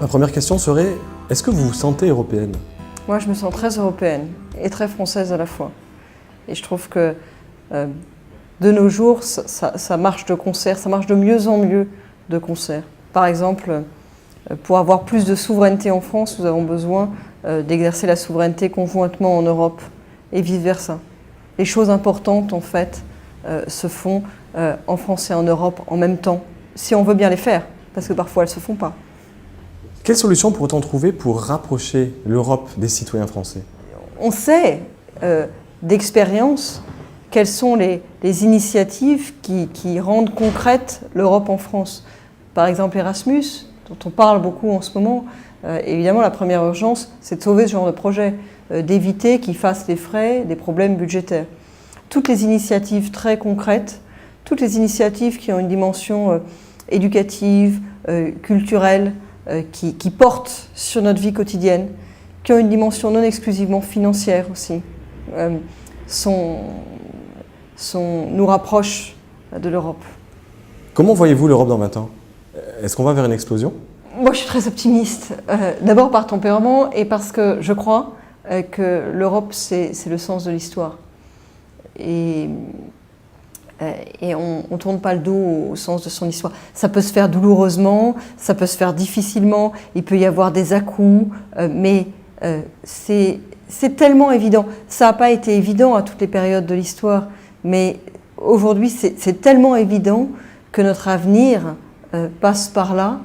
Ma première question serait, est-ce que vous vous sentez européenne? Moi, je me sens très européenne et très française à la fois. Et je trouve que de nos jours, ça marche de concert, ça marche de mieux en mieux de concert. Par exemple, pour avoir plus de souveraineté en France, nous avons besoin d'exercer la souveraineté conjointement en Europe et vice-versa. Les choses importantes, en fait, se font en France et en Europe en même temps, si on veut bien les faire, parce que parfois elles ne se font pas. Quelle solution pourrait-on trouver pour rapprocher l'Europe des citoyens français? On sait d'expérience quelles sont les initiatives qui rendent concrète l'Europe en France. Par exemple Erasmus, dont on parle beaucoup en ce moment. Évidemment, la première urgence, c'est de sauver ce genre de projet, d'éviter qu'ils fassent les frais des problèmes budgétaires. Toutes les initiatives très concrètes, toutes les initiatives qui ont une dimension éducative, culturelle, qui portent sur notre vie quotidienne, qui ont une dimension non exclusivement financière aussi, nous rapprochent de l'Europe. Comment voyez-vous l'Europe dans 20 ans? Est-ce qu'on va vers une explosion? Moi, je suis très optimiste. D'abord par tempérament et parce que je crois que l'Europe, c'est le sens de l'histoire. Et on ne tourne pas le dos au sens de son histoire. Ça peut se faire douloureusement, ça peut se faire difficilement, il peut y avoir des à-coups, mais c'est tellement évident. Ça n'a pas été évident à toutes les périodes de l'histoire, mais aujourd'hui, c'est tellement évident que notre avenir passe par là,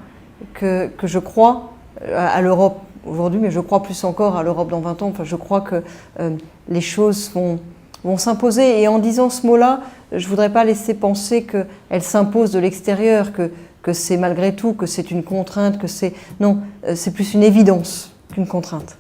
que je crois à l'Europe aujourd'hui, mais je crois plus encore à l'Europe dans 20 ans. Enfin, je crois que les choses vont s'imposer. Et en disant ce mot-là, je ne voudrais pas laisser penser qu'elle s'impose de l'extérieur, que c'est malgré tout, que c'est une contrainte, que c'est... Non, c'est plus une évidence qu'une contrainte.